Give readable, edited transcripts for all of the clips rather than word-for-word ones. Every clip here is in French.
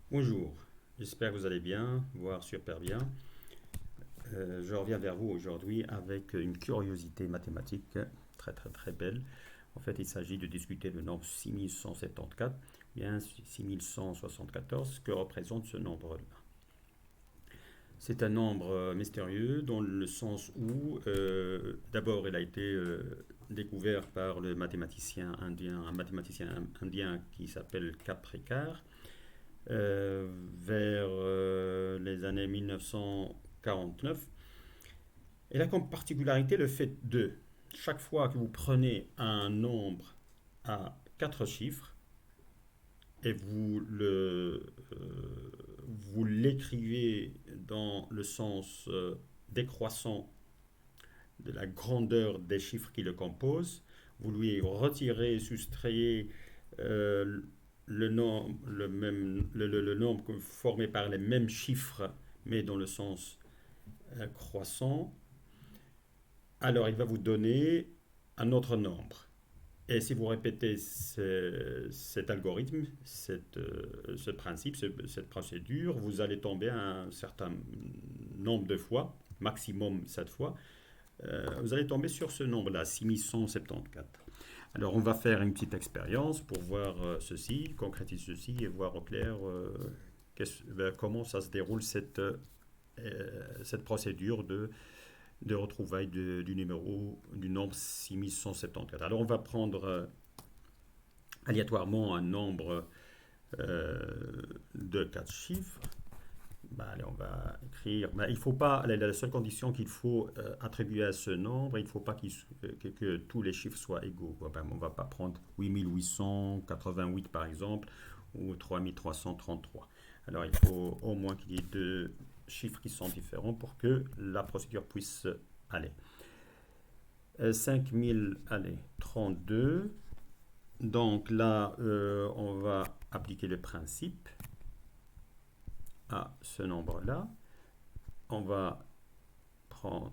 Bonjour, j'espère que vous allez bien, voire super bien. Je reviens vers vous aujourd'hui avec une curiosité mathématique très très très belle. En fait, il s'agit de discuter le nombre 6174, bien 6174, que représente ce nombre-là. C'est un nombre mystérieux dans le sens où, d'abord, il a été découvert par le mathématicien indien, un mathématicien indien qui s'appelle Kaprekar, euh, vers les années 1949. Elle a comme particularité le fait de, chaque fois que vous prenez un nombre à quatre chiffres et vous l'écrivez dans le sens décroissant de la grandeur des chiffres qui le composent, vous lui retirez, soustrayez euh, le nombre, le nombre formé par les mêmes chiffres, mais dans le sens croissant, alors il va vous donner un autre nombre. Et si vous répétez cet algorithme, ce principe, cette procédure, vous allez tomber à un certain nombre de fois, maximum 7 fois, vous allez tomber sur ce nombre-là, 6174. Alors on va faire une petite expérience pour voir ceci, concrétiser ceci et voir au clair comment ça se déroule cette procédure de retrouvailles du numéro du nombre 6174. Alors on va prendre aléatoirement un nombre de 4 chiffres. Allez, on va écrire. Il faut pas, la seule condition qu'il faut attribuer à ce nombre, il ne faut pas que tous les chiffres soient égaux. On ne va pas prendre 8888 par exemple ou 3333. Alors il faut au moins qu'il y ait deux chiffres qui sont différents pour que la procédure puisse aller. 5000, allez, 32. Donc là, on va appliquer le principe à ce nombre-là. On va prendre,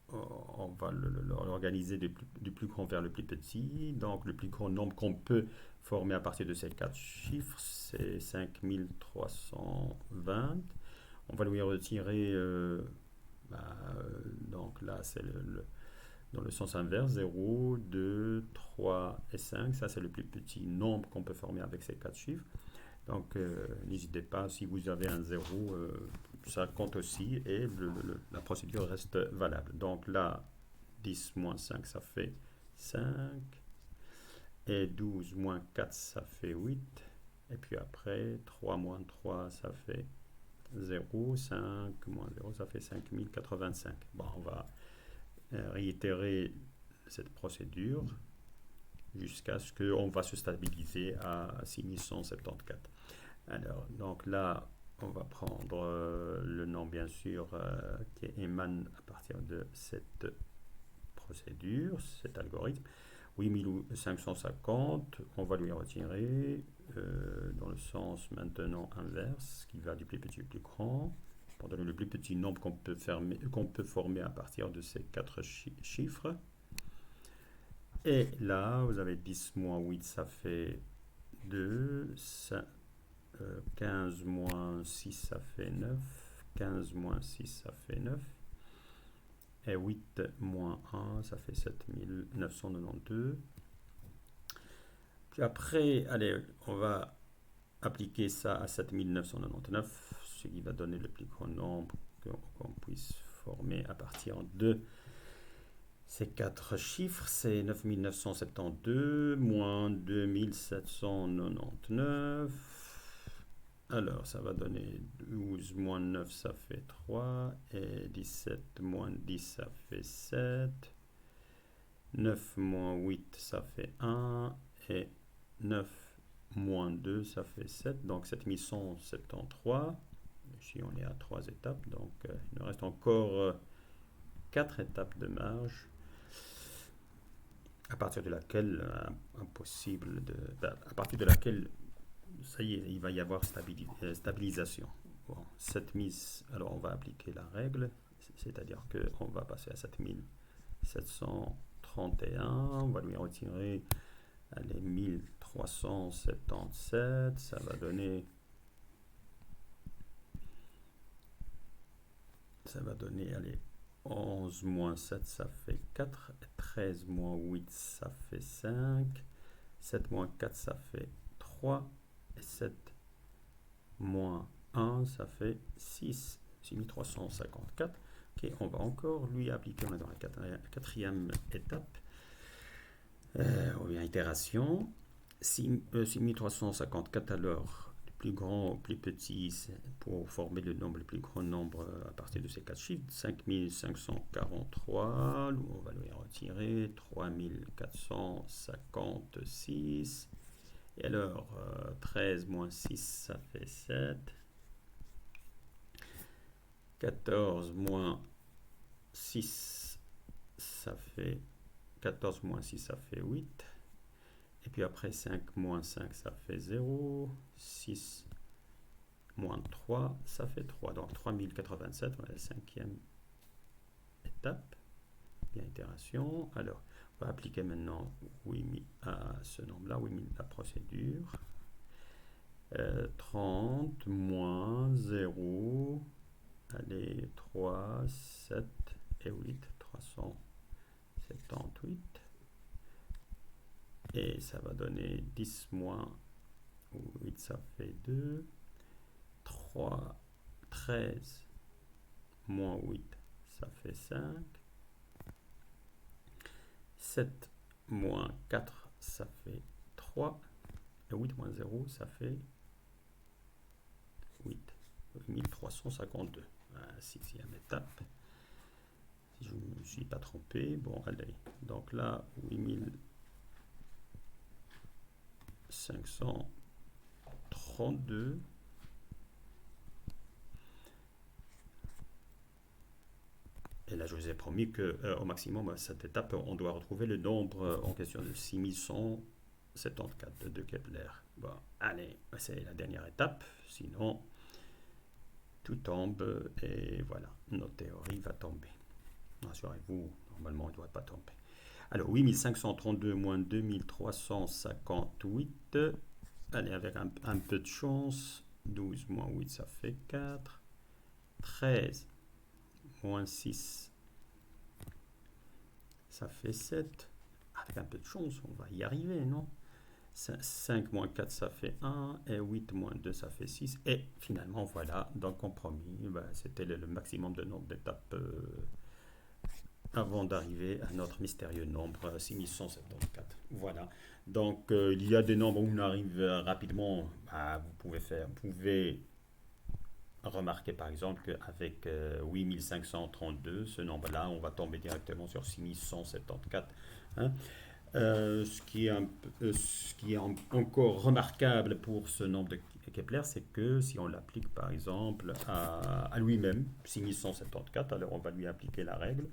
on va l'organiser du plus grand vers le plus petit. Donc le plus grand nombre qu'on peut former à partir de ces quatre chiffres, c'est 5320. On va lui retirer, donc là c'est dans le sens inverse, 0, 2, 3 et 5. Ça c'est le plus petit nombre qu'on peut former avec ces quatre chiffres. Donc, n'hésitez pas, si vous avez un zéro, ça compte aussi et la procédure reste valable. Donc là, 10 moins 5, ça fait 5. Et 12 moins 4, ça fait 8. Et puis après, 3 moins 3, ça fait 0. 5 moins 0, ça fait 5085. Bon, on va réitérer cette procédure jusqu'à ce qu'on va se stabiliser à 6174. Alors, donc là, on va prendre le nom, bien sûr, qui émane à partir de cette procédure, cet algorithme. 8550, on va lui retirer dans le sens maintenant inverse, qui va du plus petit au plus grand, pour donner le plus petit nombre qu'on peut former à partir de ces quatre chiffres. Et là, vous avez 10 moins 8, ça fait 2. 15 moins 6, ça fait 9. 15 moins 6, ça fait 9. Et 8 moins 1, ça fait 7992. Puis après, allez, on va appliquer ça à 7999, ce qui va donner le plus grand nombre qu'on puisse former à partir de ces quatre chiffres. C'est 9972 moins 2799. Alors, ça va donner 12 moins 9, ça fait 3. Et 17 moins 10, ça fait 7. 9 moins 8, ça fait 1. Et 9 moins 2, ça fait 7. Donc, 7173. Ici, on est à 3 étapes. Donc, il nous reste encore 4 étapes de marge à partir de laquelle, impossible de, à partir de laquelle ça y est, il va y avoir stabilisation. Bon, 7000, alors on va appliquer la règle, c'est-à-dire qu'on va passer à 7731, on va lui retirer les 1003 1377, ça va donner... allez, 11 moins 7, ça fait 4. 13 moins 8, ça fait 5. 7 moins 4, ça fait 3. Et 7 moins 1, ça fait 6. 6354. Ok, on va encore lui appliquer, on est dans la quatrième étape. On vient itération. 6354, alors, le plus grand ou plus petit, pour former le nombre, le plus grand nombre à partir de ces 4 chiffres. 5543, on va lui retirer 3456. Et alors, 13 moins 6, ça fait 7. 14 moins 6, ça fait 14 moins 6, ça fait 8. Et puis après 5 moins 5, ça fait 0. 6 moins 3, ça fait 3. Donc 3087, voilà la cinquième étape. Bien, itération. Alors, on va appliquer maintenant 8000 à ce nombre-là, 8000 la procédure. 30 moins 0, allez, 3, 7 et 8, 378. Et ça va donner 10 moins 8, ça fait 2. 3, 13 moins 8, ça fait 5. 7 moins 4, ça fait 3. Et 8 moins 0, ça fait 8. 1352. La sixième étape. Si je ne me suis pas trompé. Bon, allez. Donc là, 8532. Et là, je vous ai promis qu'au maximum, à cette étape, on doit retrouver le nombre en question de 6174 de Kepler. Bon, allez, c'est la dernière étape. Sinon, tout tombe et voilà, notre théorie va tomber. Rassurez-vous, normalement, il ne doit pas tomber. Alors, 8532 moins 2358. Allez, avec un peu de chance. 12 moins 8, ça fait 4. 13 moins 6, ça fait 7. Avec un peu de chance, on va y arriver, non? 5 moins 4, ça fait 1. Et 8 moins 2, ça fait 6. Et finalement, voilà, dans le compromis, c'était le maximum de nombre d'étapes avant d'arriver à notre mystérieux nombre 6174. Voilà. Donc, il y a des nombres où on arrive rapidement. Vous pouvez remarquez par exemple qu'avec 8532, ce nombre-là, on va tomber directement sur 6174. Hein. Ce qui est encore remarquable pour ce nombre de Kepler, c'est que si on l'applique par exemple à lui-même, 6174, alors on va lui appliquer la règle,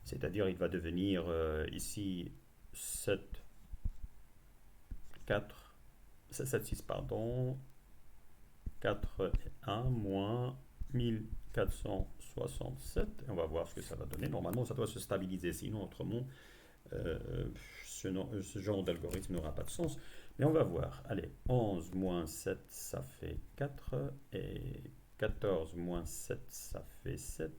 c'est-à-dire il va devenir ici 7, 4, 7, 6, pardon, 4 et 1 moins 1467. Et on va voir ce que ça va donner. Normalement, ça doit se stabiliser. Sinon, autrement, ce genre d'algorithme n'aura pas de sens. Mais on va voir. Allez, 11 moins 7, ça fait 4. Et 14 moins 7, ça fait 7.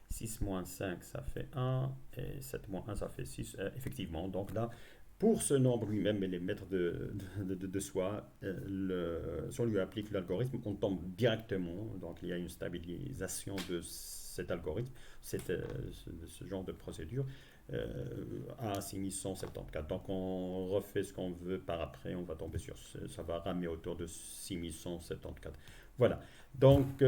6 moins 5, ça fait 1. Et 7 moins 1, ça fait 6. Effectivement, donc là, pour ce nombre lui-même et les mètres de soi, si on lui applique l'algorithme, on tombe directement. Donc il y a une stabilisation de cet algorithme, ce genre de procédure, à 6174. Donc on refait ce qu'on veut par après, on va tomber sur ça va ramer autour de 6174. Voilà. Donc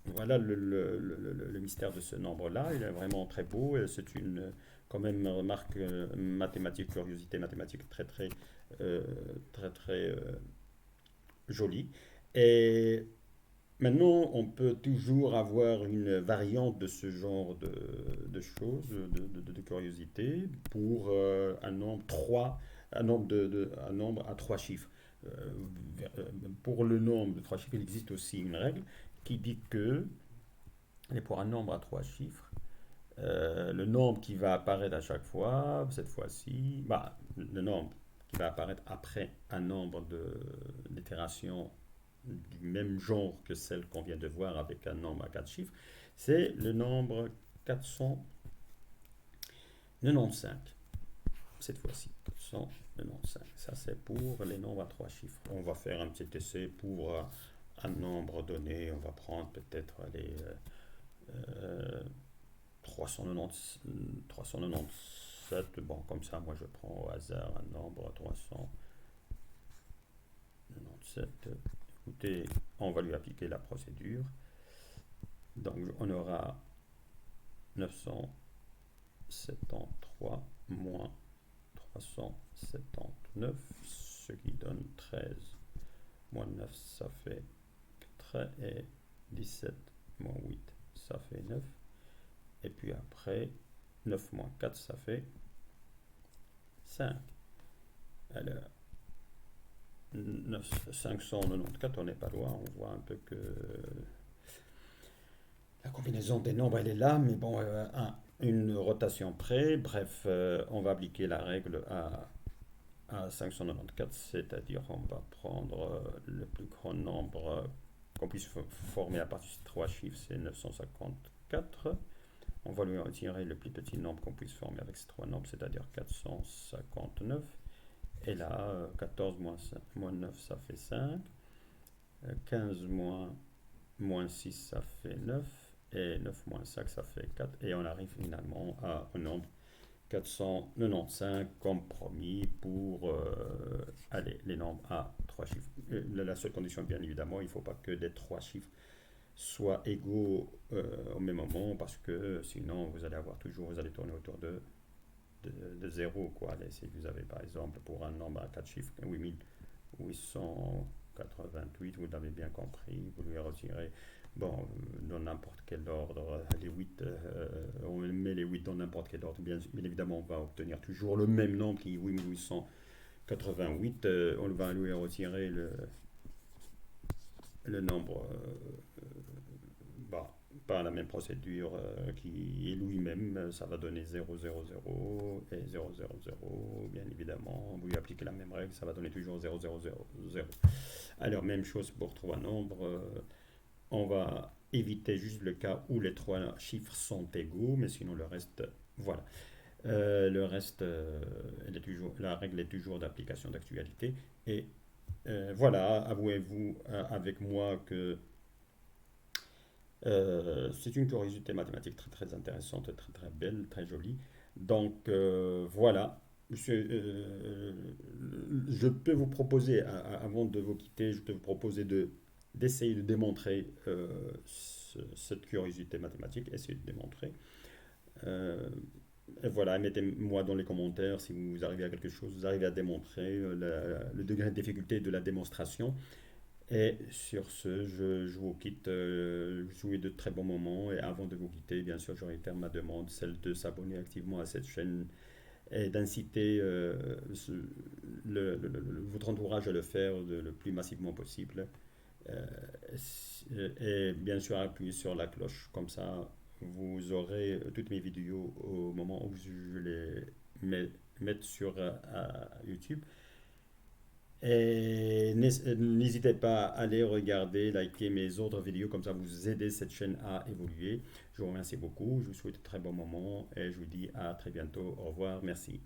voilà le mystère de ce nombre-là. Il est vraiment très beau. C'est une quand même remarque mathématique, curiosité mathématique très jolie. Et maintenant, on peut toujours avoir une variante de ce genre de choses, de curiosité, pour un nombre 3, un nombre à 3 chiffres. Euh, pour le nombre de 3 chiffres, il existe aussi une règle qui dit que, et pour un nombre à 3 chiffres, le nombre qui va apparaître à chaque fois, cette fois-ci, le nombre qui va apparaître après un nombre d'itérations du même genre que celle qu'on vient de voir avec un nombre à 4 chiffres, c'est le nombre 495, cette fois-ci. 495. Ça, c'est pour les nombres à 3 chiffres. On va faire un petit essai pour un nombre donné. On va prendre peut-être les 390, 397. Bon, comme ça, moi, je prends au hasard un nombre 397. Écoutez, on va lui appliquer la procédure. Donc, on aura 973 moins 379, ce qui donne 13 moins 9, ça fait 4, et 17 moins 8, ça fait 9. Et puis après, 9 moins 4, ça fait 5. Alors, 594, on n'est pas loin, on voit un peu que la combinaison des nombres, elle est là, mais bon, une rotation près. Bref, on va appliquer la règle à 594, c'est-à-dire on va prendre le plus grand nombre qu'on puisse former à partir de 3 chiffres, c'est 954. On va lui retirer le plus petit nombre qu'on puisse former avec ces 3 nombres, c'est-à-dire 459. Et là, 14 moins 9, ça fait 5. 15 moins 6, ça fait 9. Et 9 moins 5, ça fait 4. Et on arrive finalement au nombre 495 comme promis pour les nombres à 3 chiffres. La seule condition, bien évidemment, il ne faut pas que les 3 chiffres soient égaux au même moment, parce que sinon vous allez avoir toujours, vous allez tourner autour de 0, quoi. Allez, si vous avez par exemple pour un nombre à 4 chiffres 8888, vous l'avez bien compris, vous lui retirez, bon, dans n'importe quel ordre, les 8, on met les 8 dans n'importe quel ordre, bien évidemment, on va obtenir toujours le même nombre qui est 8888, on va lui retirer le nombre bah, par la même procédure qui est lui-même, ça va donner 000 et 000, bien évidemment. Vous lui appliquez la même règle, ça va donner toujours 000. Alors, même chose pour 3 nombres. On va éviter juste le cas où les 3 chiffres sont égaux, mais sinon le reste, voilà. Le reste, la règle est toujours d'application d'actualité. Et voilà, avouez-vous avec moi que c'est une curiosité mathématique très très intéressante, très très belle, très jolie. Donc voilà, je peux vous proposer, avant de vous quitter, je peux vous proposer d'essayer de démontrer cette curiosité mathématique, essayer de démontrer. Euh, et voilà, mettez-moi dans les commentaires si vous arrivez à quelque chose, vous arrivez à démontrer le degré de difficulté de la démonstration. Et sur ce, je vous quitte. Je vous souhaite de très bons moments. Et avant de vous quitter, bien sûr, je réitère ma demande, celle de s'abonner activement à cette chaîne et d'inciter votre entourage à le faire le plus massivement possible. Euh, et bien sûr, appuyez sur la cloche. Comme ça, vous aurez toutes mes vidéos au moment où je les mets sur YouTube. Et n'hésitez pas à aller regarder, liker mes autres vidéos, comme ça vous aidez cette chaîne à évoluer. Je vous remercie beaucoup, je vous souhaite un très bon moment et je vous dis à très bientôt. Au revoir, merci.